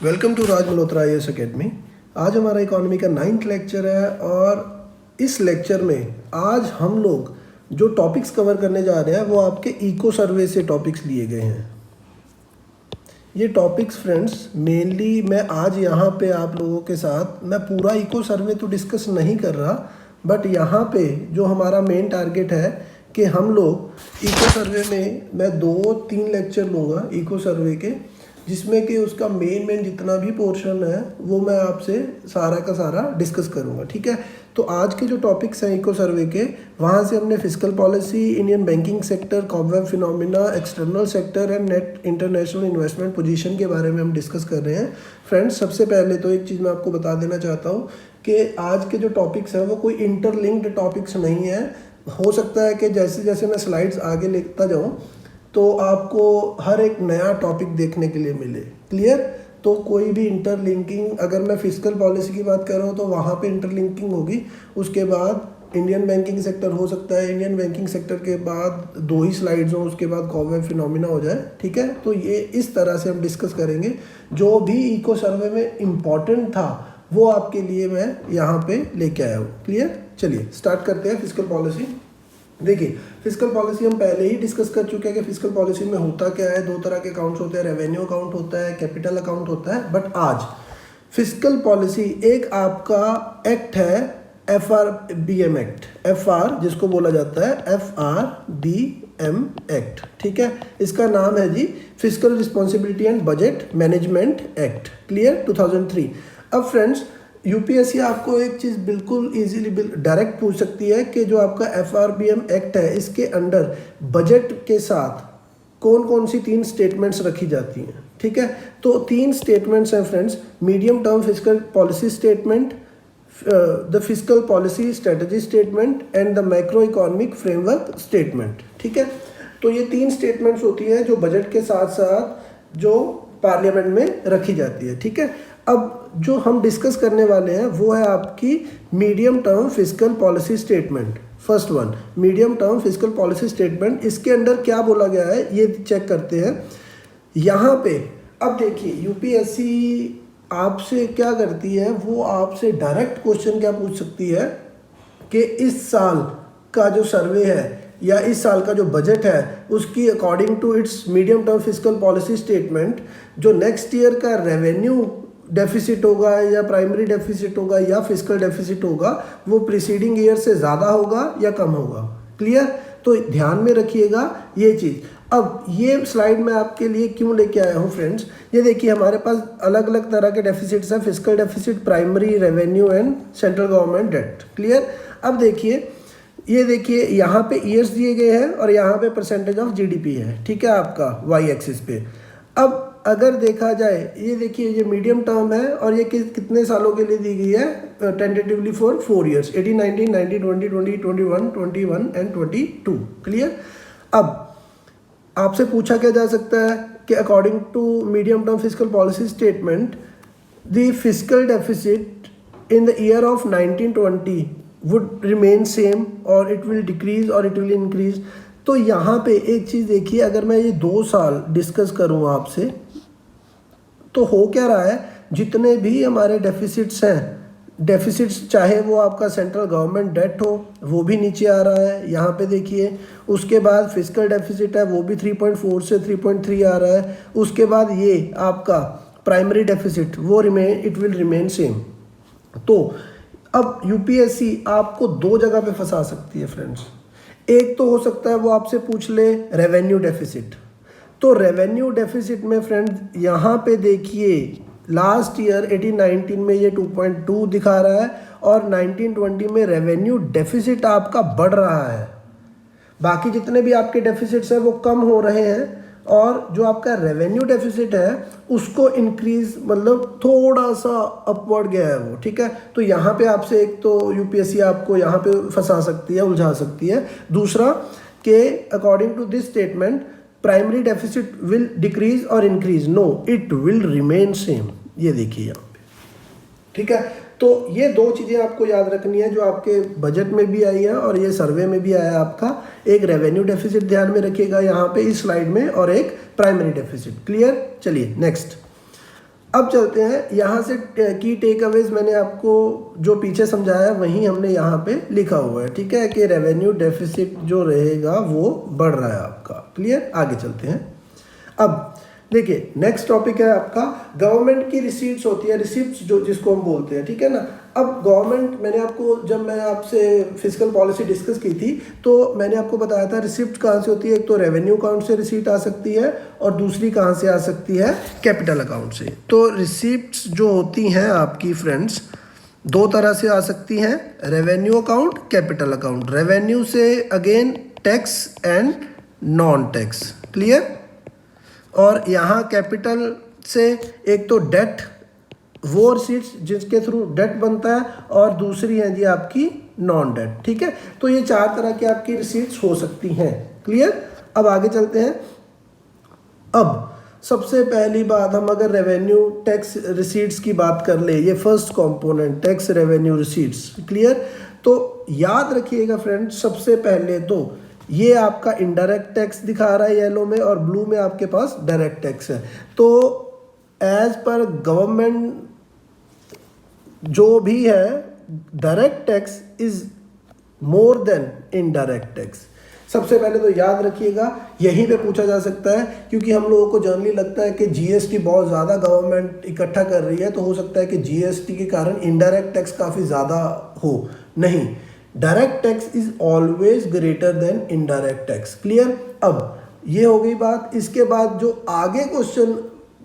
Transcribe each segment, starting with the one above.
Welcome to Raj Malhotra IAS academy. आज हमारा economy का 9th लेक्चर है और इस लेक्चर में आज हम लोग जो टॉपिक्स कवर करने जा रहे हैं वो आपके इको सर्वे से टॉपिक्स लिए गए हैं। ये टॉपिक्स फ्रेंड्स मेनली मैं आज यहाँ पे आप लोगों के साथ मैं पूरा इको सर्वे तो डिस्कस नहीं कर रहा, बट यहाँ पे जो हमारा मेन टारगेट है कि हम लोग इको सर्वे में मैं 2-3 लेक्चर लूँगा इको सर्वे के, जिसमें कि उसका मेन जितना भी पोर्शन है वो मैं आपसे सारा का सारा डिस्कस करूंगा। ठीक है, तो आज के जो टॉपिक्स हैं इको सर्वे के, वहाँ से हमने fiscal policy, Indian banking sector, cobweb phenomena, external sector and net international investment position के बारे में हम डिस्कस कर रहे हैं। फ्रेंड्स, सबसे पहले तो एक चीज़ मैं आपको बता देना चाहता हूँ कि आज के जो टॉपिक्स हैं वो कोई इंटरलिंक्ड टॉपिक्स नहीं है। हो सकता है कि जैसे जैसे मैं स्लाइड्स आगे लेता जाऊँ तो आपको हर एक नया टॉपिक देखने के लिए मिले। क्लियर? तो कोई भी इंटरलिंकिंग, अगर मैं फिस्कल पॉलिसी की बात कर रहा हूँ तो वहाँ पे इंटरलिंकिंग होगी। उसके बाद इंडियन बैंकिंग सेक्टर हो सकता है, इंडियन बैंकिंग सेक्टर के बाद 2 ही स्लाइड्स हों, उसके बाद कॉबवेब फिनोमिना हो जाए। ठीक है, तो ये इस तरह से हम डिस्कस करेंगे। जो भी इको सर्वे में इम्पॉर्टेंट था वो आपके लिए मैं यहाँ पे लेके आया हूँ। क्लियर? चलिए स्टार्ट करते हैं फिस्कल पॉलिसी। देखिए, फिस्कल पॉलिसी हम पहले ही डिस्कस कर चुके हैं कि फिस्कल पॉलिसी में होता क्या है। 2 तरह के अकाउंट्स होते हैं, रेवेन्यू अकाउंट होता है, कैपिटल अकाउंट होता है। बट आज फिस्कल पॉलिसी एक आपका एक्ट है, FRBM एक्ट, FR जिसको बोला जाता है FRBM एक्ट। ठीक है, इसका नाम है जी fiscal responsibility and budget management act. Clear? 2003। अब फ्रेंड्स, यूपीएससी आपको एक चीज़ बिल्कुल इजीली डायरेक्ट पूछ सकती है कि जो आपका FRBM एक्ट है इसके अंडर बजट के साथ कौन कौन सी 3 स्टेटमेंट्स रखी जाती हैं। ठीक है, तो 3 स्टेटमेंट्स हैं friends, medium term fiscal policy statement, the fiscal policy strategy statement and the macro economic framework statement. ठीक है, तो ये 3 स्टेटमेंट्स होती हैं जो बजट के साथ साथ जो पार्लियामेंट में रखी जाती है। ठीक है, अब जो हम डिस्कस करने वाले हैं वो है आपकी medium term fiscal policy statement. First one, medium term fiscal policy statement. इसके अंदर क्या बोला गया है ये चेक करते हैं यहाँ पे। अब देखिए, यूपीएससी आपसे क्या करती है, वो आपसे डायरेक्ट क्वेश्चन क्या पूछ सकती है कि इस साल का जो सर्वे है या इस साल का जो बजट है उसकी according to its medium term fiscal policy statement जो नेक्स्ट ईयर का रेवेन्यू डेफिसिट होगा या प्राइमरी डेफिसिट होगा या फिस्कल डेफिसिट होगा, वो प्रीसीडिंग ईयर से ज़्यादा होगा या कम होगा। क्लियर? तो ध्यान में रखिएगा ये चीज़। अब ये स्लाइड मैं आपके लिए क्यों लेके आया हूँ फ्रेंड्स, ये देखिए हमारे पास अलग अलग तरह के डेफिसिट्स हैं, fiscal deficit, primary revenue and central government debt. Clear? अब देखिए, ये देखिए यहाँ पे ईयर्स दिए गए हैं और यहाँ पे परसेंटेज ऑफ GDP है। ठीक है, आपका वाई एक्सिस पे। अब अगर देखा जाए, ये देखिए ये मीडियम टर्म है और ये कितने सालों के लिए दी गई है, tentatively for 4 years, 18, 19, 90, 20, 20, 21, 21 and 22। Clear? अब आपसे पूछा क्या जा सकता है कि according to medium term fiscal policy statement the fiscal deficit in the year of 1920 would remain same और इट विल डिक्रीज और इट विल इंक्रीज। तो यहाँ पे एक चीज़ देखिए, अगर मैं ये 2 साल डिस्कस करूँ आपसे तो हो क्या रहा है, जितने भी हमारे डेफिसिट्स हैं, डेफिसिट्स चाहे वो आपका सेंट्रल गवर्नमेंट डेट हो वो भी नीचे आ रहा है यहाँ पे देखिए। उसके बाद फिस्कल डेफिसिट है वो भी 3.4 से 3.3 आ रहा है। उसके बाद ये आपका प्राइमरी डेफिसिट वो इट विल रिमेन सेम। तो अब यूपीएससी आपको 2 जगह पे फंसा सकती है फ्रेंड्स। एक तो हो सकता है वो आपसे पूछ ले रेवेन्यू डेफिसिट। तो रेवेन्यू डेफिसिट में फ्रेंड्स यहाँ पे देखिए लास्ट ईयर 18-19 में ये 2.2 दिखा रहा है और 19-20 में रेवेन्यू डेफिसिट आपका बढ़ रहा है। बाकी जितने भी आपके डेफिसिट्स हैं वो कम हो रहे हैं और जो आपका रेवेन्यू डेफिसिट है उसको इंक्रीज, मतलब थोड़ा सा अपवर्ड गया है वो। ठीक है, तो यहाँ पे आपसे एक तो यूपीएससी आपको यहाँ पे फंसा सकती है, उलझा सकती है। दूसरा कि according to this statement primary deficit will decrease और increase, no it will remain same. ये देखिए यहाँ पे। ठीक है, तो ये 2 चीज़ें आपको याद रखनी है जो आपके बजट में भी आई है और ये सर्वे में भी आया है आपका। एक रेवेन्यू डेफिसिट ध्यान में रखिएगा यहाँ पे इस स्लाइड में और एक प्राइमरी डेफिसिट। क्लियर? चलिए नेक्स्ट। अब चलते हैं यहाँ से, की टेक अवेज मैंने आपको जो पीछे समझाया वहीं हमने यहाँ पे लिखा हुआ है, ठीक है, कि रेवेन्यू डेफिसिट जो रहेगा वो बढ़ रहा है आपका। क्लियर, आगे चलते हैं। अब देखिए नेक्स्ट टॉपिक है आपका गवर्नमेंट की रिसीट्स होती है, रिसिप्ट्स जो जिसको हम बोलते हैं, ठीक है ना। अब गवर्नमेंट, मैंने आपको जब मैं आपसे फिजिकल पॉलिसी डिस्कस की थी तो मैंने आपको बताया था रिसिप्ट कहाँ से होती है। एक तो रेवेन्यू अकाउंट से रिसीट आ सकती है और दूसरी कहाँ से आ सकती है, कैपिटल अकाउंट से। तो रिसिप्ट्स जो होती हैं आपकी फ्रेंड्स दो तरह से आ सकती हैं, revenue account, capital account. Revenue से again tax and non tax. Clear. और यहाँ कैपिटल से एक तो डेट, वो रिसीट्स जिसके थ्रू डेट बनता है, और दूसरी है जी आपकी नॉन डेट, ठीक है। तो ये चार तरह की आपकी रिसीट्स हो सकती हैं। क्लियर। अब आगे चलते हैं। अब सबसे पहली बात, हम अगर रेवेन्यू टैक्स रिसीट्स की बात कर ले, ये first component tax revenue receipts. Clear. तो याद रखिएगा फ्रेंड्स, सबसे पहले तो ये आपका इनडायरेक्ट टैक्स दिखा रहा है येलो में, और ब्लू में आपके पास डायरेक्ट टैक्स है। तो एज पर गवर्नमेंट जो भी है, direct tax is more than indirect tax. सबसे पहले तो याद रखिएगा, यहीं पे पूछा जा सकता है, क्योंकि हम लोगों को जनरली लगता है कि जीएसटी बहुत ज़्यादा गवर्नमेंट इकट्ठा कर रही है, तो हो सकता है कि जीएसटी के कारण इनडायरेक्ट टैक्स काफ़ी ज़्यादा हो। नहीं, direct tax is always greater than indirect tax. Clear. अब ये हो गई बात। इसके बाद जो आगे क्वेश्चन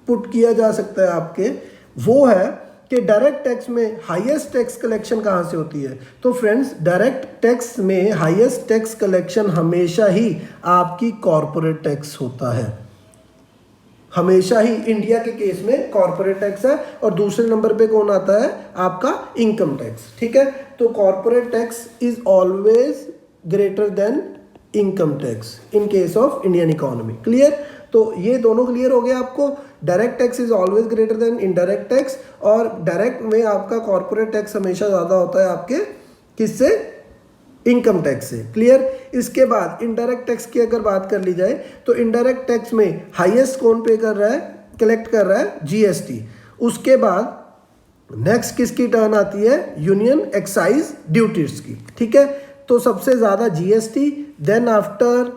पुट किया जा सकता है आपके, वो है कि डायरेक्ट टैक्स में हाईएस्ट टैक्स कलेक्शन कहाँ से होती है। तो फ्रेंड्स, डायरेक्ट टैक्स में हाईएस्ट टैक्स कलेक्शन हमेशा ही आपकी कॉर्पोरेट टैक्स होता है। हमेशा ही इंडिया के केस में कॉर्पोरेट टैक्स है, और दूसरे नंबर पे कौन आता है, आपका इनकम टैक्स। ठीक है। तो corporate tax is always greater than income tax in case of Indian economy. Clear. तो ये दोनों क्लियर हो गए आपको। Direct tax is always greater than indirect tax, और डायरेक्ट में आपका कॉर्पोरेट टैक्स हमेशा ज़्यादा होता है आपके किससे, इनकम टैक्स से। क्लियर। इसके बाद इनडायरेक्ट टैक्स की अगर बात कर ली जाए, तो इनडायरेक्ट टैक्स में हाईएस्ट कौन पे कर रहा है, कलेक्ट कर रहा है, जीएसटी। उसके बाद नेक्स्ट किसकी टर्न आती है, यूनियन एक्साइज ड्यूटीज की। ठीक है। तो सबसे ज़्यादा GST, then after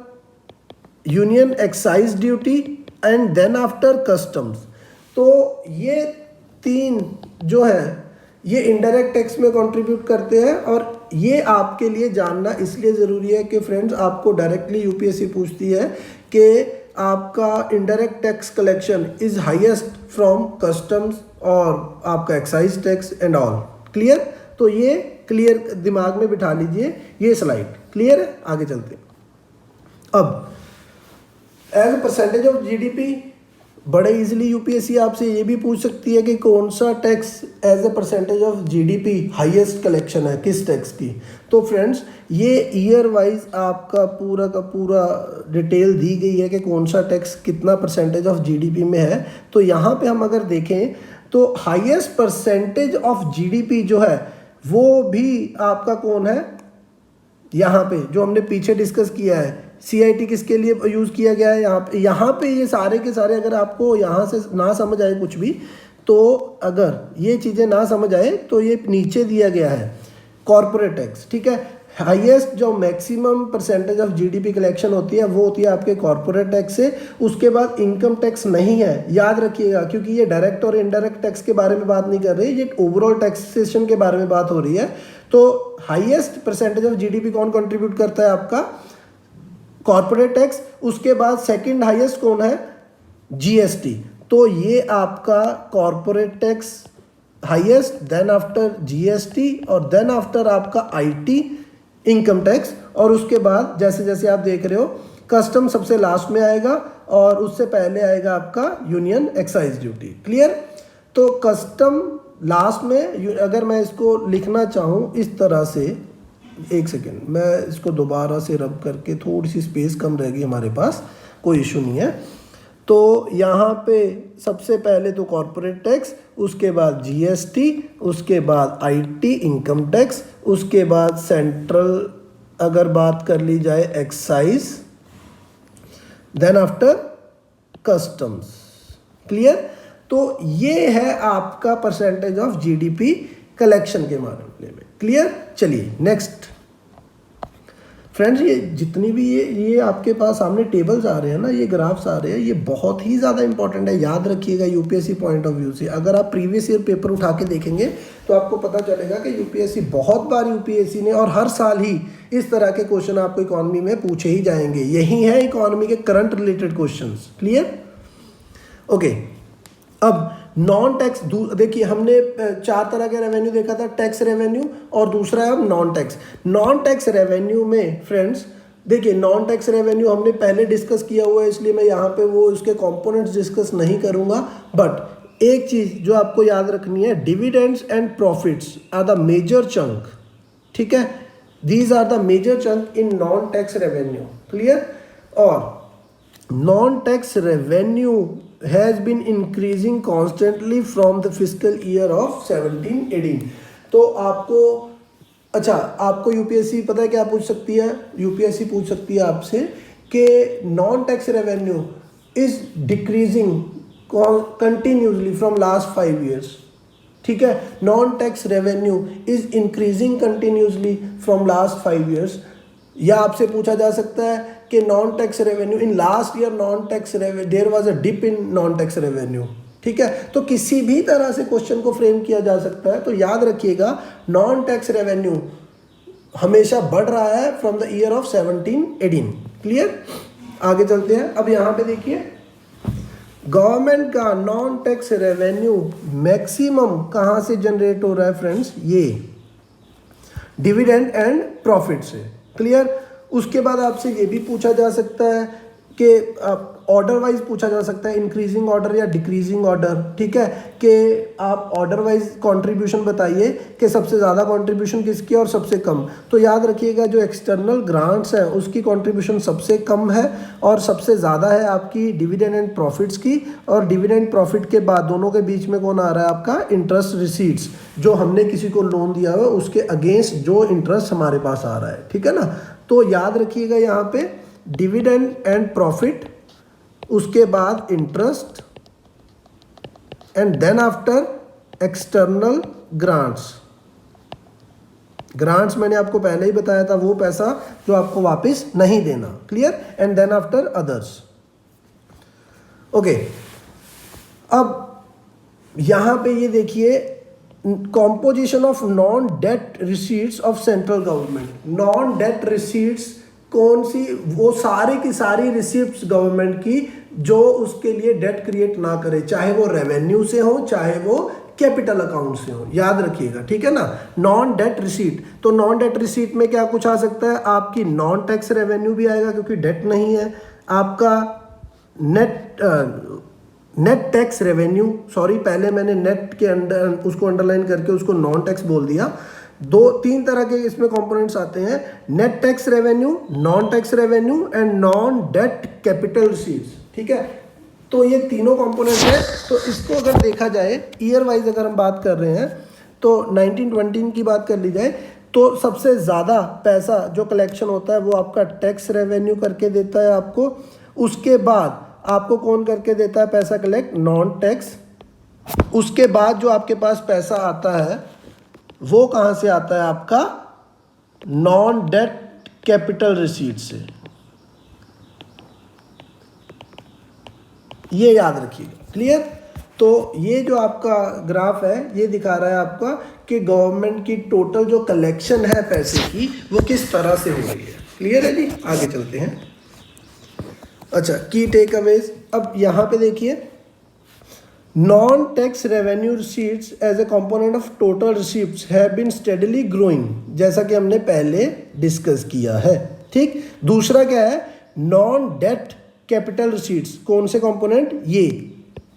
union excise duty, and then after customs. तो ये तीन जो है ये इनडायरेक्ट टैक्स में कंट्रीब्यूट करते हैं, और ये आपके लिए जानना इसलिए ज़रूरी है कि फ्रेंड्स, आपको डायरेक्टली यूपीएससी पूछती है कि आपका indirect tax collection is highest from customs और आपका excise tax and all. Clear. तो ये क्लियर दिमाग में बिठा लीजिए ये स्लाइड। क्लियर है। आगे चलते हैं। अब as a percentage of GDP, बड़े इजीली यूपीएससी आपसे ये भी पूछ सकती है कि कौन सा tax as a percentage of GDP highest collection है, किस टैक्स की। तो फ्रेंड्स, ये ईयर वाइज आपका पूरा का पूरा डिटेल दी गई है कि कौन सा टैक्स कितना परसेंटेज ऑफ जीडीपी में है। तो यहाँ पे हम अगर देखें तो हाईएस्ट परसेंटेज ऑफ जीडीपी जो है वो भी आपका कौन है, यहाँ पे जो हमने पीछे डिस्कस किया है, सीआईटी किसके लिए यूज़ किया गया है। यहाँ पे ये सारे के सारे, अगर आपको यहाँ से ना समझ आए कुछ भी, तो अगर ये चीज़ें ना समझ आए तो ये नीचे दिया गया है कॉर्पोरेट टैक्स। ठीक है। हाईएस्ट जो maximum percentage of GDP collection होती है वो होती है आपके कॉर्पोरेट टैक्स से। उसके बाद इनकम टैक्स नहीं है, याद रखिएगा, क्योंकि ये डायरेक्ट और इनडायरेक्ट टैक्स के बारे में बात नहीं कर रही, ये ओवरऑल टैक्सेशन के बारे में बात हो रही है। तो हाईएस्ट परसेंटेज ऑफ जीडीपी कौन कंट्रीब्यूट करता है, आपका कॉर्पोरेट टैक्स। उसके बाद सेकंड हाईएस्ट कौन है, जीएसटी। तो ये आपका corporate tax highest, then after GST, और देन आफ्टर आपका आईटी इनकम टैक्स, और उसके बाद जैसे जैसे आप देख रहे हो कस्टम सबसे लास्ट में आएगा, और उससे पहले आएगा आपका यूनियन एक्साइज ड्यूटी। क्लियर। तो कस्टम लास्ट में, अगर मैं इसको लिखना चाहूँ इस तरह से, एक सेकेंड, मैं इसको दोबारा से रब करके, थोड़ी सी स्पेस कम रहेगी हमारे पास, कोई इशू नहीं है। तो यहाँ पे सबसे पहले तो कॉर्पोरेट टैक्स, उसके बाद जीएसटी, उसके बाद आईटी इनकम टैक्स, उसके बाद सेंट्रल अगर बात कर ली जाए excise, then after customs. Clear. तो ये है आपका परसेंटेज ऑफ जीडीपी कलेक्शन के मामले में। क्लियर? चलिए नेक्स्ट फ्रेंड्स, ये जितनी भी ये आपके पास सामने टेबल्स आ रहे हैं ना, ये ग्राफ्स आ रहे हैं, ये बहुत ही ज़्यादा इंपॉर्टेंट है, याद रखिएगा यूपीएससी पॉइंट ऑफ व्यू से। अगर आप प्रीवियस ईयर पेपर उठा के देखेंगे तो आपको पता चलेगा कि यूपीएससी बहुत बार यूपीएससी ने और हर साल ही इस तरह के क्वेश्चन आपको इकोनॉमी में पूछे ही जाएंगे। यही है इकोनॉमी के current related questions. Clear? Okay, अब नॉन टैक्स, देखिए हमने 4 तरह के रेवेन्यू देखा था, टैक्स रेवेन्यू और दूसरा है non tax. Non tax revenue में फ्रेंड्स देखिए, नॉन टैक्स रेवेन्यू हमने पहले डिस्कस किया हुआ है, इसलिए मैं यहाँ पे वो उसके कंपोनेंट्स डिस्कस नहीं करूँगा। बट एक चीज़ जो आपको याद रखनी है, dividends and profits are the major chunk. ठीक है, these are the major chunk in non tax revenue. Clear? और non tax revenue has been increasing constantly from the fiscal year of 17-18। तो आपको अच्छा, आपको यूपीएससी पता है क्या पूछ सकती है? यूपीएससी पूछ सकती है आपसे कि non tax revenue is decreasing continuously from last 5 years। ठीक है, non tax revenue is increasing continuously from last 5 years। या आपसे पूछा जा सकता है कि non tax revenue in last year, non tax revenue there was a dip in non tax revenue. ठीक है, तो किसी भी तरह से क्वेश्चन को फ्रेम किया जा सकता है। तो याद रखिएगा, नॉन टैक्स रेवेन्यू हमेशा बढ़ रहा है from the year of 17-18। Clear? आगे चलते हैं। अब यहाँ पे देखिए, गवर्नमेंट का नॉन टैक्स रेवेन्यू मैक्सिमम कहाँ से जनरेट हो रहा है फ्रेंड्स? ये डिविडेंड एंड प्रॉफिट से। क्लियर? उसके बाद आपसे ये भी पूछा जा सकता है कि ऑर्डर वाइज पूछा जा सकता है, इंक्रीजिंग ऑर्डर या डिक्रीजिंग ऑर्डर। ठीक है, कि आप ऑर्डर वाइज कंट्रीब्यूशन बताइए कि सबसे ज़्यादा कंट्रीब्यूशन किसकी और सबसे कम। तो याद रखिएगा, जो एक्सटर्नल ग्रांट्स हैं उसकी कंट्रीब्यूशन सबसे कम है और सबसे ज़्यादा है आपकी डिविडेंड एंड प्रॉफिट्स की। और डिविडेंड प्रॉफिट के बाद दोनों के बीच में कौन आ रहा है? आपका इंटरेस्ट रिसीट्स, जो हमने किसी को लोन दिया हुआ उसके अगेंस्ट जो इंटरेस्ट हमारे पास आ रहा है। ठीक है ना? तो याद रखिएगा यहाँ पे डिविडेंड एंड प्रॉफिट, उसके बाद interest and then after external grants. Grants मैंने आपको पहले ही बताया था, वो पैसा जो आपको वापस नहीं देना। Clear? And then after others. Okay, अब यहां पे ये देखिए, composition of non debt receipts of central government. Non debt receipts कौन सी? वो सारी की सारी रिसीट्स गवर्नमेंट की जो उसके लिए डेट क्रिएट ना करे, चाहे वो रेवेन्यू से हो चाहे वो कैपिटल अकाउंट से हो। याद रखिएगा, ठीक है ना? नॉन डेट रिसीट, तो नॉन डेट रिसीट में क्या कुछ आ सकता है? आपकी नॉन टैक्स रेवेन्यू भी आएगा क्योंकि डेट नहीं है। आपका नेट टैक्स रेवेन्यू, सॉरी पहले मैंने नेट के अंडर उसको अंडरलाइन करके उसको नॉन टैक्स बोल दिया। 2-3 तरह के इसमें कंपोनेंट्स आते हैं, net tax revenue, non tax revenue and non debt capital receipts. ठीक है, तो ये तीनों कंपोनेंट्स हैं। तो इसको अगर देखा जाए ईयर वाइज, अगर हम बात कर रहे हैं तो 1920 की बात कर ली जाए तो सबसे ज़्यादा पैसा जो कलेक्शन होता है वो आपका टैक्स रेवेन्यू करके देता है आपको। उसके बाद आपको कौन करके देता है पैसा कलेक्ट? Non tax. उसके बाद जो आपके पास पैसा आता है वो कहाँ से आता है? आपका नॉन डेट कैपिटल रिसीट से। ये याद रखिएगा। क्लियर? तो ये जो आपका ग्राफ है ये दिखा रहा है आपका कि गवर्नमेंट की टोटल जो कलेक्शन है पैसे की वो किस तरह से हो रही है। क्लियर है जी? आगे चलते हैं। अच्छा, की टेक अवेज। अब यहाँ पे देखिए, non tax revenue receipts as a component of total receipts have been steadily growing, जैसा कि हमने पहले डिस्कस किया है। ठीक, दूसरा क्या है? Non debt capital receipts. कौन से कंपोनेंट?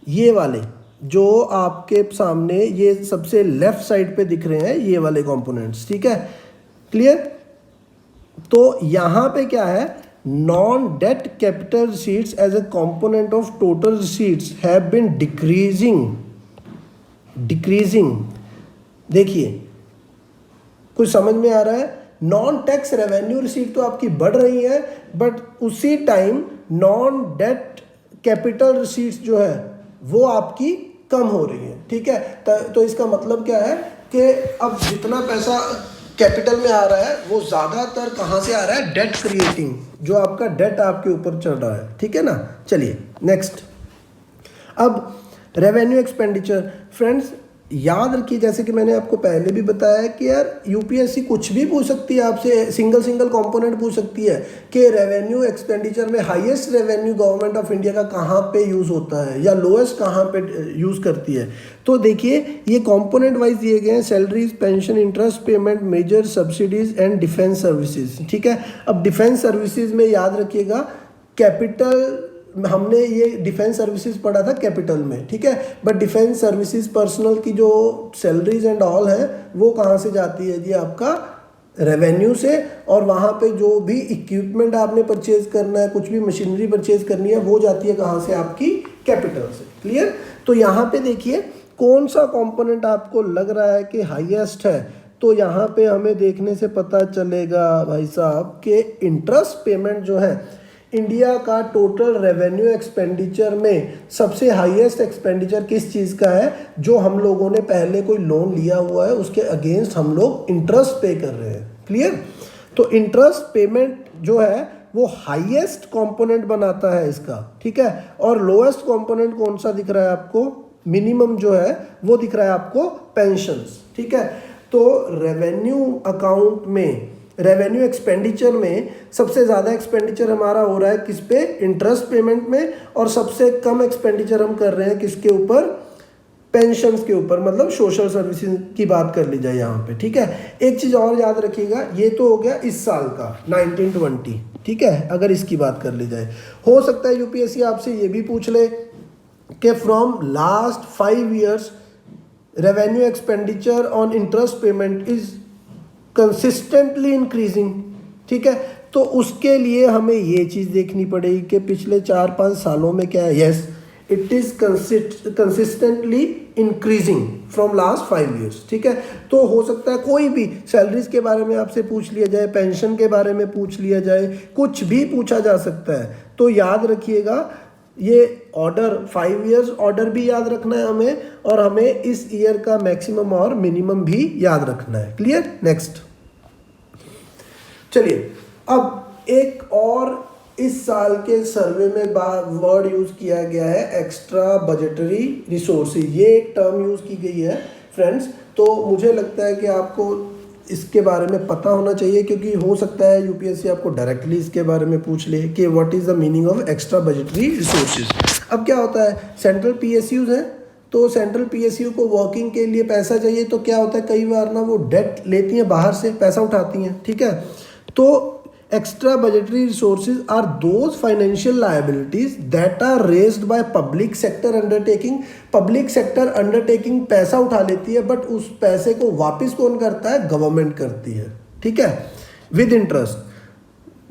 ये वाले जो आपके सामने ये सबसे लेफ्ट साइड पे दिख रहे हैं, ये वाले कंपोनेंट्स। ठीक है, क्लियर? तो यहाँ पे क्या है? Non debt capital receipts as a component of total receipts have been decreasing. देखिए, कुछ समझ में आ रहा है? नॉन टैक्स रेवेन्यू रिसीट तो आपकी बढ़ रही है, बट उसी time non debt capital receipts जो है वो आपकी कम हो रही हैं, ठीक है। तो इसका मतलब क्या है कि अब जितना पैसा कैपिटल में आ रहा है वो ज़्यादातर कहाँ से आ रहा है, डेट क्रिएटिंग, जो आपका डेट आपके ऊपर चढ़ रहा है, ठीक है ना। चलिए नेक्स्ट, अब रेवेन्यू एक्सपेंडिचर। फ्रेंड्स याद रखिए, जैसे कि मैंने आपको पहले भी बताया कि यार यूपीएससी कुछ भी पूछ सकती है आपसे, सिंगल कंपोनेंट पूछ सकती है कि रेवेन्यू एक्सपेंडिचर में highest revenue government of India का कहाँ पे यूज़ होता है या लोएस्ट कहाँ पे यूज़ करती है। तो देखिए ये कंपोनेंट वाइज दिए गए हैं, salaries, pension, interest payment, major subsidies and defence services, ठीक है। अब डिफेंस सर्विसेज में याद रखिएगा कैपिटल, हमने ये डिफेंस सर्विसेज पढ़ा था कैपिटल में, ठीक है। बट डिफेंस सर्विसेज पर्सनल की जो सैलरीज एंड ऑल है वो कहाँ से जाती है जी, आपका रेवेन्यू से। और वहाँ पे जो भी इक्विपमेंट आपने परचेज करना है, कुछ भी मशीनरी परचेज करनी है, वो जाती है कहाँ से, आपकी कैपिटल से। क्लियर। तो यहाँ पे देखिए कौन सा कंपोनेंट आपको लग रहा है कि हाईएस्ट है, तो यहाँ पे हमें देखने से पता चलेगा भाई साहब कि इंटरेस्ट पेमेंट जो है, इंडिया का टोटल रेवेन्यू एक्सपेंडिचर में सबसे हाईएस्ट एक्सपेंडिचर किस चीज़ का है, जो हम लोगों ने पहले कोई लोन लिया हुआ है उसके अगेंस्ट हम लोग इंटरेस्ट पे कर रहे हैं। क्लियर। तो इंटरेस्ट पेमेंट जो है वो हाईएस्ट कंपोनेंट बनाता है इसका, ठीक है। और लोएस्ट कंपोनेंट कौन सा दिख रहा है आपको, मिनिमम जो है वो दिख रहा है आपको पेंशन्स, ठीक है। तो रेवेन्यू अकाउंट में, रेवेन्यू एक्सपेंडिचर में सबसे ज़्यादा एक्सपेंडिचर हमारा हो रहा है किस पे, इंटरेस्ट पेमेंट में, और सबसे कम एक्सपेंडिचर हम कर रहे हैं किसके ऊपर, पेंशन्स के ऊपर, मतलब सोशल सर्विसेज की बात कर ली जाए यहाँ पे, ठीक है। एक चीज़ और याद रखिएगा, ये तो हो गया इस साल का 1920, ठीक है। अगर इसकी बात कर ली जाए, हो सकता है यूपीएससी आपसे ये भी पूछ ले कि from last 5 years revenue expenditure on interest payment is consistently increasing, ठीक है। तो उसके लिए हमें ये चीज़ देखनी पड़ेगी कि पिछले 4-5 सालों में क्या है, yes it is consistently increasing from last 5 years, ठीक है। तो हो सकता है कोई भी सैलरीज के बारे में आपसे पूछ लिया जाए, पेंशन के बारे में पूछ लिया जाए, कुछ भी पूछा जा सकता है। तो याद रखिएगा ये ऑर्डर 5 years ऑर्डर भी याद रखना है हमें, और हमें इस ईयर का मैक्सिमम और मिनिमम भी याद रखना है। क्लियर। नेक्स्ट चलिए, अब एक और इस साल के सर्वे में वर्ड यूज किया गया है, एक्स्ट्रा बजटरी रिसोर्सेज। ये एक टर्म यूज की गई है फ्रेंड्स, तो मुझे लगता है कि आपको इसके बारे में पता होना चाहिए, क्योंकि हो सकता है यूपीएससी आपको डायरेक्टली इसके बारे में पूछ ले कि what is the meaning of extra budgetary resources. अब क्या होता है, सेंट्रल पीएसयूज हैं, तो सेंट्रल पीएसयू को वर्किंग के लिए पैसा चाहिए, तो क्या होता है कई बार ना वो डेट लेती हैं, बाहर से पैसा उठाती हैं, ठीक है। तो extra budgetary resources are those financial liabilities that are raised by public sector undertaking। public sector undertaking पैसा उठा लेती है, बट उस पैसे को वापस कौन करता है, गवर्नमेंट करती है, ठीक है, with interest।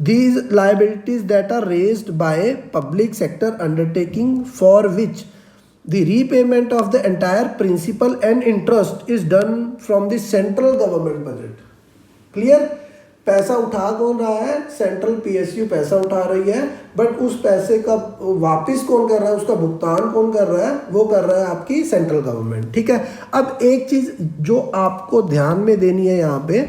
these liabilities that are raised by public sector undertaking for which the repayment of the entire principal and interest is done from the central government budget। clear। पैसा उठा कौन रहा है, सेंट्रल पीएसयू पैसा उठा रही है, but उस पैसे का वापस कौन कर रहा है, उसका भुगतान कौन कर रहा है, वो कर रहा है आपकी सेंट्रल गवर्नमेंट, ठीक है। अब एक चीज जो आपको ध्यान में देनी है यहाँ पे,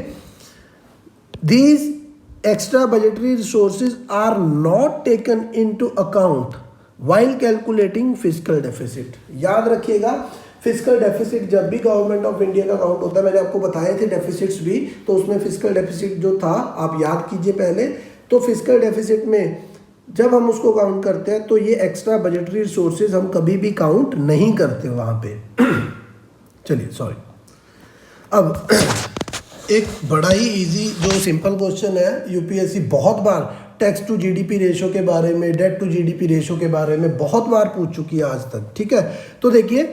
these extra budgetary resources are not taken into account while calculating fiscal deficit. याद रखिएगा, फिस्कल डेफिसिट जब भी गवर्नमेंट ऑफ इंडिया का काउंट होता है, मैंने आपको बताए थे डेफिसिट्स भी, तो उसमें फिस्कल डेफिसिट जो था आप याद कीजिए पहले। तो फिस्कल डेफिसिट में जब हम उसको काउंट करते हैं तो ये एक्स्ट्रा बजटरी रिसोर्सेज हम कभी भी काउंट नहीं करते वहाँ पे। चलिए सॉरी। अब एक बड़ा ही इजी जो सिंपल क्वेश्चन है, यूपीएससी बहुत बार टैक्स टू जीडीपी रेशो के बारे में, डेट टू जीडीपी रेशो के बारे में बहुत बार पूछ चुकी है आज तक, ठीक है। तो देखिए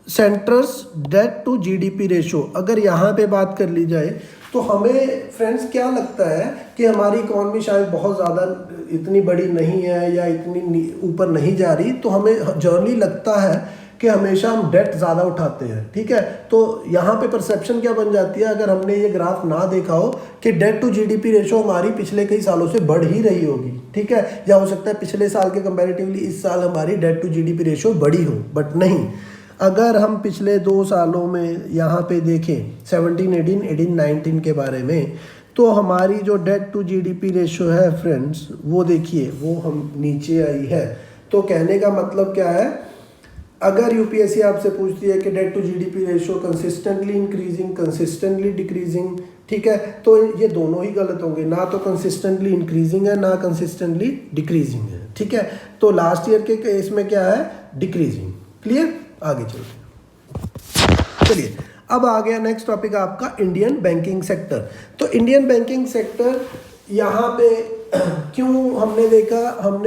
centre's debt to GDP ratio, अगर यहाँ पे बात कर ली जाए तो हमें फ्रेंड्स क्या लगता है कि हमारी इकॉनमी शायद बहुत ज़्यादा इतनी बड़ी नहीं है या इतनी ऊपर नहीं जा रही, तो हमें जनरली लगता है कि हमेशा हम डेट ज़्यादा उठाते हैं, ठीक है। तो यहाँ पे परसेप्शन क्या बन जाती है, अगर हमने ये ग्राफ ना देखा हो कि डेट टू जीडीपी रेशो हमारी पिछले कई सालों से बढ़ ही रही होगी, ठीक है, या हो सकता है पिछले साल के कंपैरेटिवली इस साल हमारी डेट टू जीडीपी रेशो बढ़ी हो, बट नहीं। अगर हम पिछले 2 सालों में यहाँ पे देखें 17, 18, 18, 19 के बारे में, तो हमारी जो डेट टू जीडीपी रेशो है फ्रेंड्स, वो देखिए वो हम नीचे आई है। तो कहने का मतलब क्या है, अगर यूपीएससी आपसे पूछती है कि debt to GDP ratio consistently increasing, consistently decreasing, ठीक है, तो ये दोनों ही गलत होंगे, ना तो कंसिस्टेंटली इंक्रीजिंग है ना कंसिस्टेंटली डिक्रीजिंग है, ठीक है। तो लास्ट ईयर के केस में क्या है, डिक्रीजिंग। क्लियर, आगे चलते हैं। चलिए अब आ गया नेक्स्ट टॉपिक आपका इंडियन बैंकिंग सेक्टर। तो इंडियन बैंकिंग सेक्टर यहाँ पे क्यों हमने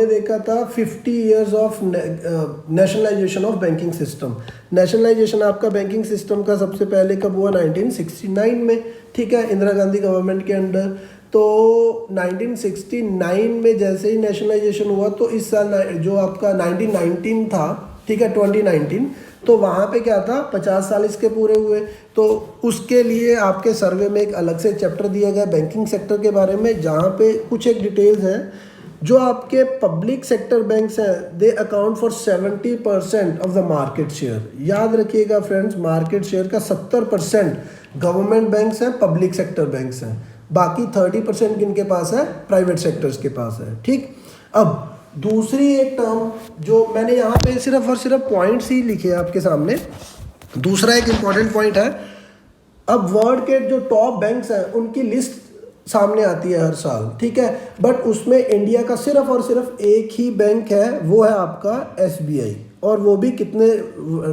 देखा था 50 years of nationalisation of banking system. Nationalisation आपका बैंकिंग सिस्टम का सबसे पहले कब हुआ, 1969 में, ठीक है, इंदिरा गांधी गवर्नमेंट के अंडर। तो 1969 में जैसे ही नेशनलाइजेशन हुआ, तो इस साल जो आपका 1919 था, ठीक है, 2019, तो वहाँ पे क्या था, 50 साल इसके पूरे हुए। तो उसके लिए आपके सर्वे में एक अलग से चैप्टर दिया गया बैंकिंग सेक्टर के बारे में, जहाँ पे कुछ एक डिटेल्स हैं। जो आपके पब्लिक सेक्टर बैंक्स हैं, they account for 70% of the market share. याद रखिएगा फ्रेंड्स, मार्केट शेयर का 70% गवर्नमेंट बैंक्स हैं, पब्लिक सेक्टर बैंक्स हैं, बाकी 30% किनके पास है, प्राइवेट सेक्टर्स के पास है, ठीक। अब दूसरी एक टर्म जो मैंने यहाँ पे सिर्फ और सिर्फ पॉइंट्स ही लिखे हैं आपके सामने। दूसरा एक इम्पॉर्टेंट पॉइंट है, अब वर्ल्ड के जो टॉप बैंक्स हैं उनकी लिस्ट सामने आती है हर साल, ठीक है, बट उसमें इंडिया का सिर्फ और सिर्फ एक ही बैंक है, वो है आपका एसबीआई, और वो भी कितने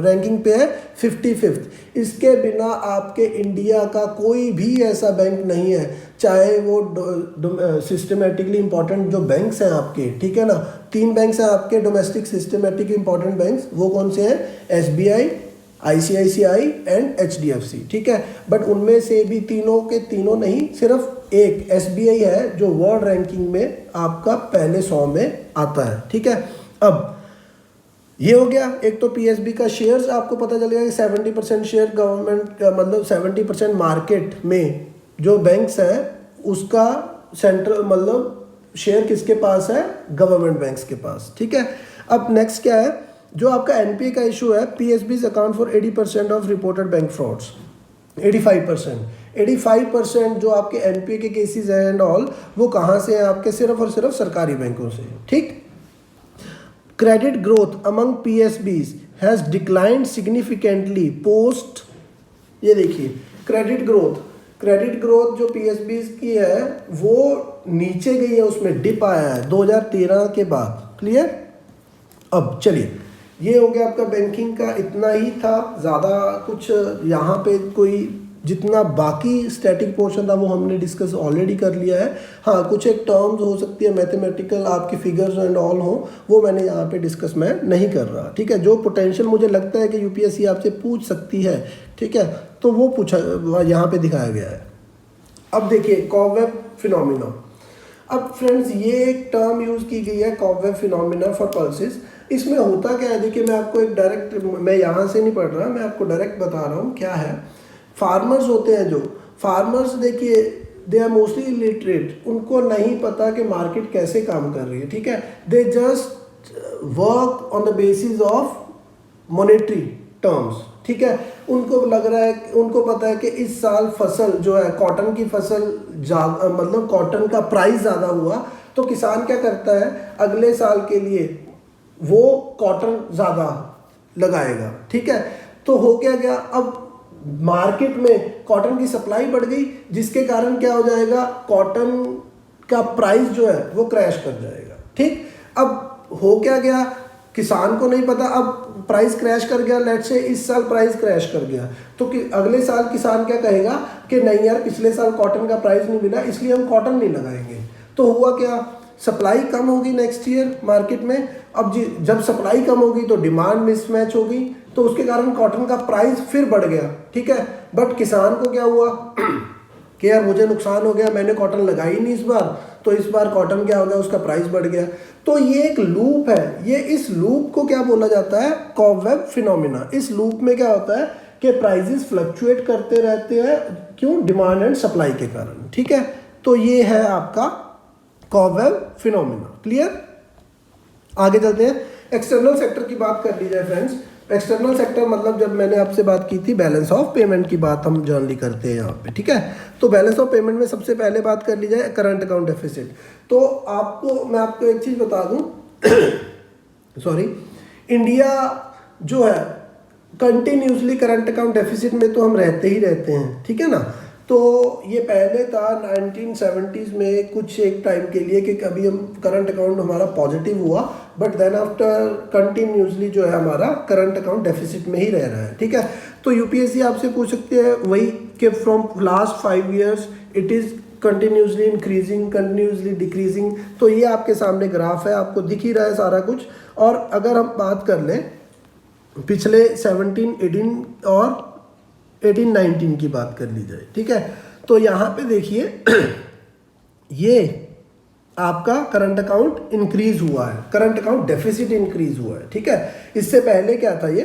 रैंकिंग पे है, 55th। इसके बिना आपके इंडिया का कोई भी ऐसा बैंक नहीं है, चाहे वो सिस्टमेटिकली इंपॉर्टेंट जो बैंक्स हैं आपके, ठीक है ना, 3 बैंक्स हैं आपके डोमेस्टिक सिस्टमेटिक इंपॉर्टेंट बैंक्स, वो कौन से हैं, एसबीआई, आईसीआईसीआई एंड एचडीएफसी, ठीक है। बट उनमें से भी तीनों के तीनों नहीं, सिर्फ एक एसबीआई है जो वर्ल्ड रैंकिंग में आपका पहले 100 में आता है, ठीक है। अब ये हो गया, एक तो पीएसबी का शेयर्स आपको पता चलेगा कि 70% शेयर गवर्नमेंट का, मतलब 70% मार्केट में जो बैंक्स हैं उसका सेंट्रल मतलब शेयर किसके पास है, गवर्नमेंट बैंक्स के पास, ठीक है। अब नेक्स्ट क्या है, जो आपका एनपीए का इशू है, PSBs account for 80% of reported bank frauds, 85% जो आपके एनपीए के केसेस हैं एंड ऑल, वो कहाँ से हैं आपके, सिर्फ और सिर्फ सरकारी बैंकों से, ठीक। Credit growth among PSBs has declined significantly post, ये देखिए क्रेडिट ग्रोथ जो PSBs की है वो नीचे गई है, उसमें डिप आया है 2013 के बाद। क्लियर। अब चलिए, ये हो गया आपका बैंकिंग का, इतना ही था, ज़्यादा कुछ यहाँ पे कोई, जितना बाकी स्टैटिक पोर्शन था वो हमने डिस्कस ऑलरेडी कर लिया है। हाँ, कुछ एक टर्म्स हो सकती है मैथमेटिकल, आपकी फिगर्स एंड ऑल हो, वो मैंने यहाँ पे डिस्कस मैं नहीं कर रहा, ठीक है। जो पोटेंशियल मुझे लगता है कि यूपीएससी आपसे पूछ सकती है, ठीक है, तो वो पूछा यहाँ पे दिखाया गया है। अब देखिए कॉबवेब फिनोमिना। अब फ्रेंड्स ये एक टर्म यूज़ की गई है, कॉबवेब फिनोमिना फॉर पल्सेस। इसमें होता क्या है, देखिए मैं आपको एक डायरेक्ट, मैं यहाँ से नहीं पढ़ रहा, मैं आपको डायरेक्ट बता रहा हूँ क्या है। फार्मर्स होते हैं, जो फार्मर्स देखिए दे आर मोस्टली इलिटरेट, उनको नहीं पता कि मार्केट कैसे काम कर रही है, ठीक है। They just work on the basis of monetary terms, ठीक है। उनको लग रहा है, उनको पता है कि इस साल फसल जो है कॉटन की फसल मतलब कॉटन का प्राइस ज़्यादा हुआ, तो किसान क्या करता है, अगले साल के लिए वो कॉटन ज़्यादा लगाएगा, ठीक है। तो हो क्या गया, अब मार्केट में कॉटन की सप्लाई बढ़ गई, जिसके कारण क्या हो जाएगा, कॉटन का प्राइस जो है वो क्रैश कर जाएगा, ठीक। अब हो क्या गया, किसान को नहीं पता, अब प्राइस क्रैश कर गया, लेट्स से इस साल प्राइस क्रैश कर गया, तो कि अगले साल किसान क्या कहेगा कि नहीं यार, पिछले साल कॉटन का प्राइस नहीं मिला इसलिए हम कॉटन नहीं लगाएंगे। तो हुआ क्या, सप्लाई कम होगी नेक्स्ट ईयर मार्केट में। अब जब सप्लाई कम होगी तो डिमांड मिसमैच होगी, तो उसके कारण कॉटन का प्राइस फिर बढ़ गया, ठीक है। बट किसान को क्या हुआ कि यार मुझे नुकसान हो गया, मैंने कॉटन लगाई नहीं इस बार, तो इस बार कॉटन क्या हो गया, उसका प्राइस बढ़ गया। तो ये एक लूप है, ये इस लूप को क्या बोला जाता है, कॉबवेब फिनोमिना। इस लूप में क्या होता है कि प्राइसेस फ्लक्चुएट करते रहते हैं, क्यों, डिमांड एंड सप्लाई के कारण, ठीक है। तो ये है आपका कॉबवेब फिनोमिना। क्लियर। आगे चलते हैं, एक्सटर्नल सेक्टर की बात कर ली जाए फ्रेंड्स, एक्सटर्नल सेक्टर मतलब जब मैंने आपसे बात की थी बैलेंस ऑफ पेमेंट की बात हम जनरली करते हैं यहाँ पे, ठीक है। तो बैलेंस ऑफ पेमेंट में सबसे पहले बात कर ली जाए करंट अकाउंट डेफिसिट। तो मैं आपको एक चीज़ बता दूँ सॉरी, इंडिया जो है कंटिन्यूसली करंट अकाउंट डेफिसिट में तो हम रहते ही रहते हैं, ठीक है ना। तो ये पहले था 1970s में कुछ एक टाइम के लिए कि कभी हम करंट अकाउंट हमारा पॉजिटिव हुआ, बट देन आफ्टर कंटिन्यूसली जो है हमारा करंट अकाउंट डेफिसिट में ही रह रहा है, ठीक है। तो यूपीएससी आपसे पूछ सकते हैं वही कि from last 5 years it is continuously increasing, continuously decreasing. तो ये आपके सामने ग्राफ है, आपको दिख ही रहा है सारा कुछ। और अगर हम बात कर लें पिछले 17, 18 और 18-19 की बात कर ली जाए, ठीक है। तो यहाँ पे देखिए ये आपका करंट अकाउंट इंक्रीज हुआ है, करंट अकाउंट डेफिसिट इंक्रीज हुआ है, ठीक है। इससे पहले क्या था, ये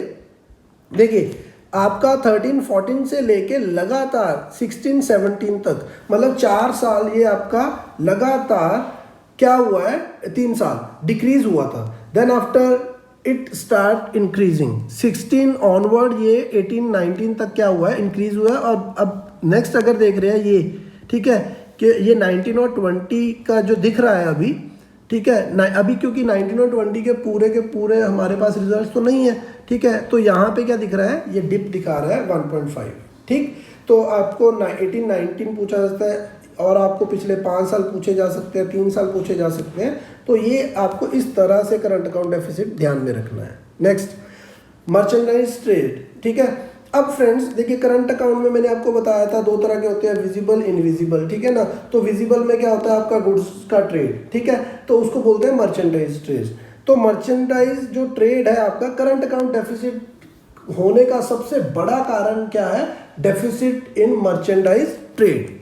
देखिए आपका 13-14 से लेके लगातार 16-17 तक, मतलब 4 साल ये आपका लगातार क्या हुआ है, 3 साल डिक्रीज हुआ था। Then after it start increasing 16 onward, ये 18-19 तक क्या हुआ है, इंक्रीज हुआ है। और अब नेक्स्ट अगर देख रहे हैं ये, ठीक है, कि ये 19 और 20 का जो दिख रहा है अभी, ठीक है, अभी क्योंकि 19 और 20 के पूरे हमारे पास रिजल्ट तो नहीं है, ठीक है। तो यहाँ पे क्या दिख रहा है, ये डिप दिखा रहा है 1.5, ठीक। तो आपको 18-19 पूछा जाता है और आपको पिछले 5 साल पूछे जा सकते हैं, 3 साल पूछे जा सकते हैं। तो ये आपको इस तरह से करंट अकाउंट डेफिसिट ध्यान में रखना है। नेक्स्ट, मर्चेंडाइज ट्रेड, ठीक है। अब फ्रेंड्स देखिए करंट अकाउंट में मैंने आपको बताया था 2 तरह के होते हैं, विजिबल, इनविजिबल, ठीक है ना। तो विजिबल में क्या होता है, आपका गुड्स का ट्रेड, ठीक है, तो उसको बोलते हैं मर्चेंडाइज ट्रेड। तो मर्चेंडाइज जो ट्रेड है आपका, करंट अकाउंट डेफिसिट होने का सबसे बड़ा कारण क्या है, deficit in merchandise trade.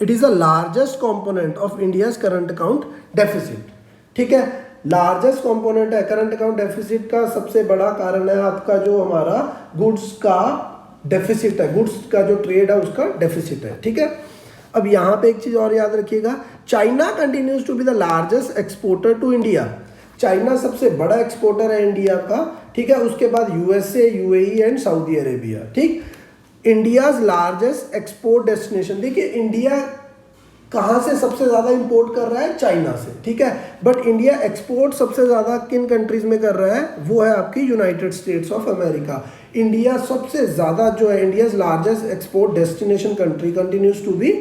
It is the largest component of India's current account deficit, ठीक है। लार्जेस्ट कंपोनेंट है करंट अकाउंट डेफिसिट का, सबसे बड़ा कारण है आपका जो हमारा गुड्स का डेफिसिट है, गुड्स का जो ट्रेड है उसका डेफिसिट है, ठीक है। अब यहाँ पे एक चीज और याद रखिएगा, China continues to be the largest exporter to India. China सबसे बड़ा एक्सपोर्टर है इंडिया का, ठीक है। उसके बाद USA, UAE and Saudi Arabia, ठीक। इंडियाज लार्जेस्ट एक्सपोर्ट डेस्टिनेशन, देखिए इंडिया कहाँ से सबसे ज़्यादा इंपोर्ट कर रहा है, चाइना से, ठीक है। बट इंडिया एक्सपोर्ट सबसे ज़्यादा किन कंट्रीज में कर रहा है, वो है आपकी United States of America. India सबसे ज़्यादा जो है, India's largest export destination country continues to be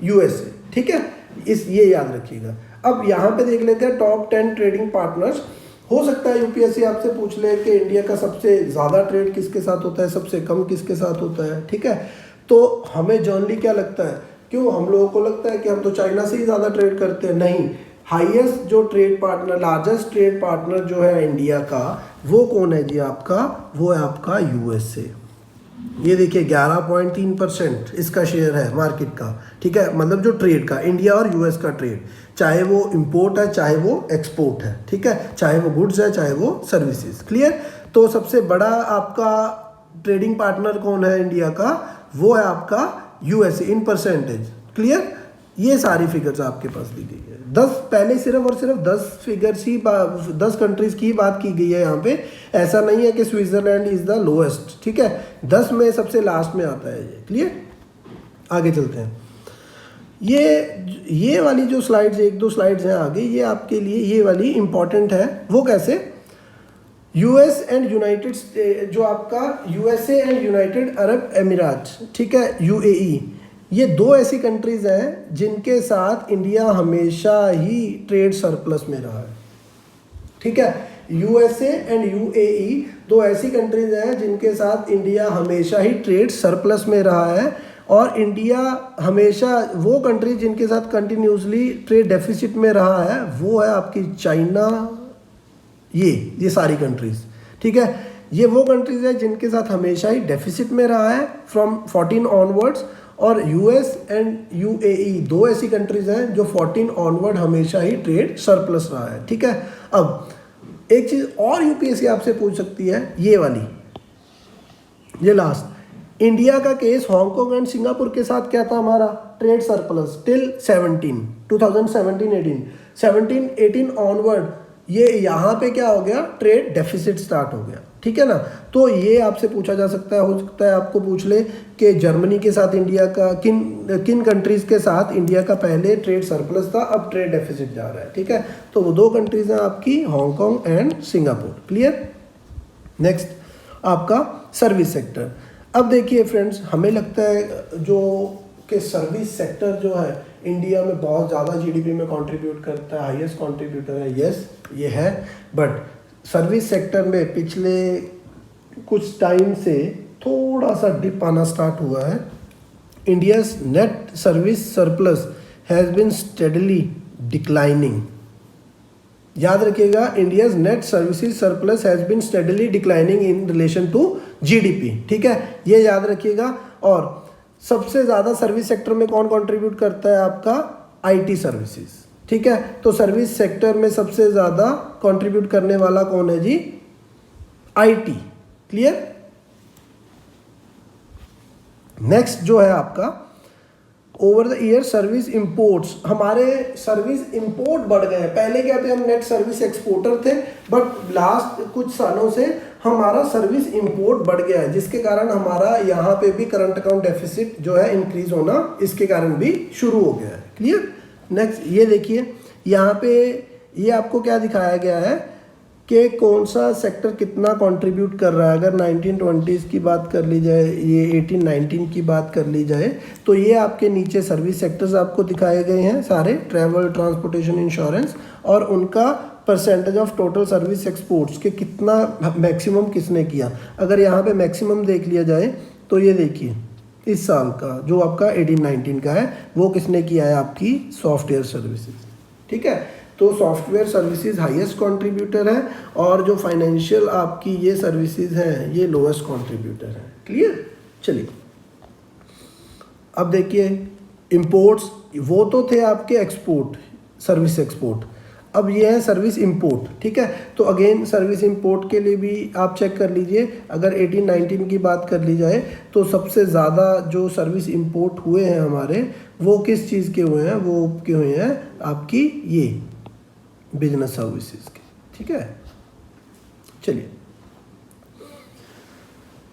USA, ठीक है। ये याद रखिएगा। अब यहाँ पे देख लेते हैं टॉप 10 ट्रेडिंग पार्टनर्स। हो सकता है यूपीएससी आपसे पूछ ले कि इंडिया का सबसे ज़्यादा ट्रेड किसके साथ होता है, सबसे कम किसके साथ होता है, ठीक है। तो हमें जनरली क्या लगता है, क्यों हम लोगों को लगता है कि हम तो चाइना से ही ज़्यादा ट्रेड करते हैं, नहीं। हाईएस्ट जो trade partner, largest trade partner जो है इंडिया का, वो कौन है जी आपका, वो है आपका यूएसए। ये देखिए 11.3% इसका शेयर है मार्केट का, ठीक है। मतलब जो ट्रेड का, इंडिया और यूएस का ट्रेड, चाहे वो इंपोर्ट है चाहे वो एक्सपोर्ट है, ठीक है, चाहे वो गुड्स है चाहे वो सर्विसेज, क्लियर। तो सबसे बड़ा आपका ट्रेडिंग पार्टनर कौन है इंडिया का, वो है आपका यूएसए इन परसेंटेज, क्लियर। ये सारी फिगर्स आपके पास दी गई है। 10 पहले सिर्फ और सिर्फ 10 फिगर्स ही 10 कंट्रीज की बात की गई है यहाँ पे। ऐसा नहीं है कि स्विट्जरलैंड इज द लोएस्ट, ठीक है। 10 में सबसे लास्ट में आता है ये, क्लियर। आगे चलते हैं। ये वाली जो स्लाइड्स, 1-2 स्लाइड्स हैं आगे, ये आपके लिए ये वाली इंपॉर्टेंट है। वो कैसे, यूएस एंड यूनाइटेड, जो आपका यूएसए एंड यूनाइटेड अरब एमिरात, ठीक है, यूएई, ये 2 ऐसी कंट्रीज हैं जिनके साथ इंडिया हमेशा ही ट्रेड सरप्लस में रहा है, ठीक है। यूएसए एंड यूएई 2 ऐसी कंट्रीज हैं जिनके साथ इंडिया हमेशा ही ट्रेड सरप्लस में रहा है। और इंडिया हमेशा, वो कंट्री जिनके साथ कंटिन्यूसली ट्रेड डेफिसिट में रहा है, वो है आपकी चाइना, ये सारी कंट्रीज, ठीक है। ये वो कंट्रीज है जिनके साथ हमेशा ही डेफिसिट में रहा है फ्रॉम 14 ऑनवर्ड्स। और यूएस एंड यूएई 2 ऐसी कंट्रीज हैं जो 14 ऑनवर्ड हमेशा ही ट्रेड सरप्लस रहा है, ठीक है। अब एक चीज़ और यूपीएससी आपसे पूछ सकती है, ये वाली, ये लास्ट, इंडिया का केस हांगकांग एंड सिंगापुर के साथ क्या था हमारा, ट्रेड सरप्लस टिल 2017-18, 17-18 ऑनवर्ड ये यहाँ पे क्या हो गया, ट्रेड डेफिसिट स्टार्ट हो गया, ठीक है ना। तो ये आपसे पूछा जा सकता है, हो सकता है आपको पूछ ले कि जर्मनी के साथ इंडिया का किन कंट्रीज के साथ इंडिया का पहले ट्रेड सरप्लस था, अब ट्रेड डेफिसिट जा रहा है, ठीक है। तो वो 2 कंट्रीज हैं आपकी, Hong Kong and Singapore. Clear. Next आपका सर्विस सेक्टर। अब देखिए फ्रेंड्स, हमें लगता है जो कि सर्विस सेक्टर जो है इंडिया में बहुत ज़्यादा जीडीपी में कंट्रीब्यूट करता है, हाईएस्ट कंट्रीब्यूटर है। यस ये है, बट सर्विस सेक्टर में पिछले कुछ टाइम से थोड़ा सा डिप आना स्टार्ट हुआ है। India's net service surplus has been steadily declining. याद रखिएगा, India's net services surplus has been steadily declining in relation to GDP, ठीक है, ये याद रखिएगा। और सबसे ज़्यादा सर्विस सेक्टर में कौन कंट्रीब्यूट करता है, आपका आईटी सर्विसेज, ठीक है। तो सर्विस सेक्टर में सबसे ज़्यादा कंट्रीब्यूट करने वाला कौन है जी, आईटी। क्लियर। नेक्स्ट जो है आपका over the year service imports. हमारे सर्विस इंपोर्ट बढ़ गए हैं। पहले क्या थे, हम नेट सर्विस एक्सपोर्टर थे, बट लास्ट कुछ सालों से हमारा सर्विस इंपोर्ट बढ़ गया है, जिसके कारण हमारा यहाँ पे भी करंट अकाउंट डेफिसिट जो है इंक्रीज होना इसके कारण भी शुरू हो गया है। क्लियर। नेक्स्ट ये देखिए, यहाँ पे ये आपको क्या दिखाया गया है कि कौन सा सेक्टर कितना कंट्रीब्यूट कर रहा है। अगर 1920s की बात कर ली जाए, ये 1819 की बात कर ली जाए, तो ये आपके नीचे सर्विस सेक्टर्स आपको दिखाए गए हैं सारे, ट्रैवल, ट्रांसपोर्टेशन, इंश्योरेंस, और उनका percentage of total service exports के कितना मैक्सिमम किसने किया। अगर यहाँ पे मैक्सिमम देख लिया जाए तो ये देखिए इस साल का जो आपका 1819 का है वो किसने किया है, आपकी सॉफ्टवेयर सर्विसेज, ठीक है। तो सॉफ्टवेयर सर्विसेज हाईएस्ट कंट्रीब्यूटर है, और जो फाइनेंशियल आपकी ये सर्विसेज हैं ये लोएस्ट कंट्रीब्यूटर है। क्लियर। चलिए अब देखिए, इंपोर्ट्स वो तो थे आपके एक्सपोर्ट, सर्विस एक्सपोर्ट, अब ये है सर्विस इंपोर्ट, ठीक है। तो अगेन सर्विस इंपोर्ट के लिए भी आप चेक कर लीजिए। अगर 1819 की बात कर ली जाए तो सबसे ज़्यादा जो सर्विस इंपोर्ट हुए हैं हमारे, वो किस चीज़ के हुए हैं, वो के हुए हैं आपकी ये बिजनेस सर्विसेज के, ठीक है। चलिए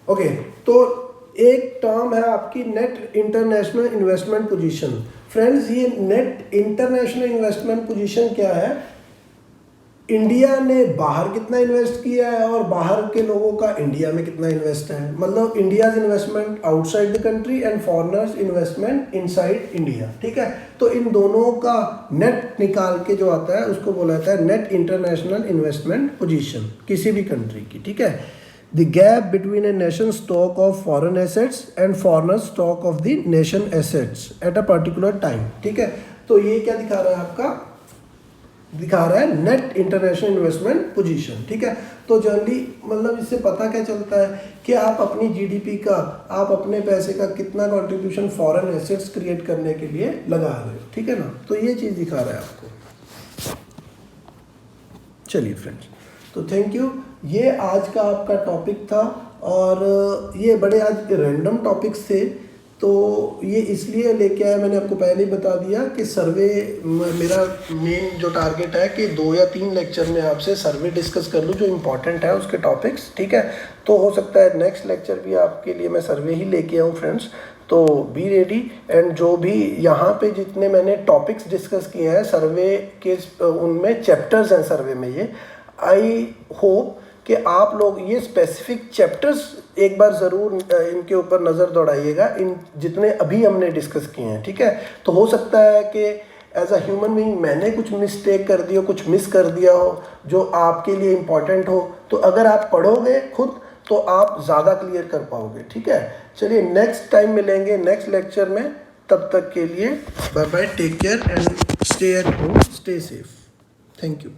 ओके, तो एक टर्म है आपकी net international investment position. Friends, ये नेट इंटरनेशनल इन्वेस्टमेंट पोजीशन क्या है, इंडिया ने बाहर कितना इन्वेस्ट किया है और बाहर के लोगों का इंडिया में कितना इन्वेस्ट है। मतलब India's investment outside the country and foreigners investment inside India, ठीक है। तो इन दोनों का नेट निकाल के जो आता है उसको बोला जाता है नेट इंटरनेशनल इन्वेस्टमेंट पोजीशन किसी भी कंट्री की, ठीक है। The gap between a nation stock of foreign assets and foreigner stock of the nation assets at a particular time, ठीक है। तो ये क्या दिखा रहा है, आपका दिखा रहा है नेट इंटरनेशनल इन्वेस्टमेंट पोजीशन, ठीक है। तो जनरली मतलब इससे पता क्या चलता है कि आप अपनी जीडीपी का, आप अपने पैसे का कितना कंट्रीब्यूशन फॉरेन एसेट्स क्रिएट करने के लिए लगा रहे हो, ठीक है ना। तो ये चीज़ दिखा रहा है आपको। चलिए फ्रेंड्स, तो थैंक यू। ये आज का आपका टॉपिक था, और ये बड़े आज रैंडम टॉपिक्स थे, तो ये इसलिए लेके आया, मैंने आपको पहले ही बता दिया कि सर्वे मेरा मेन जो टारगेट है कि 2 या 3 लेक्चर में आपसे सर्वे डिस्कस कर लूँ जो इम्पोर्टेंट है उसके टॉपिक्स, ठीक है। तो हो सकता है नेक्स्ट लेक्चर भी आपके लिए मैं सर्वे ही लेके आऊँ फ्रेंड्स, तो बी रेडी। एंड जो भी यहाँ पे जितने मैंने टॉपिक्स डिस्कस किए हैं सर्वे के, उनमें चैप्टर्स हैं सर्वे में, ये आई होप कि आप लोग ये स्पेसिफिक चैप्टर्स एक बार ज़रूर इनके ऊपर नज़र दौड़ाइएगा, इन जितने अभी हमने डिस्कस किए हैं, ठीक है। तो हो सकता है कि एज अ ह्यूमन बीइंग मैंने कुछ मिस्टेक कर दी हो, कुछ मिस कर दिया हो जो आपके लिए इम्पॉर्टेंट हो, तो अगर आप पढ़ोगे खुद तो आप ज़्यादा क्लियर कर पाओगे, ठीक है। चलिए नेक्स्ट टाइम मिलेंगे नेक्स्ट लेक्चर में, तब तक के लिए bye bye, take care and stay at home, stay safe. Thank you.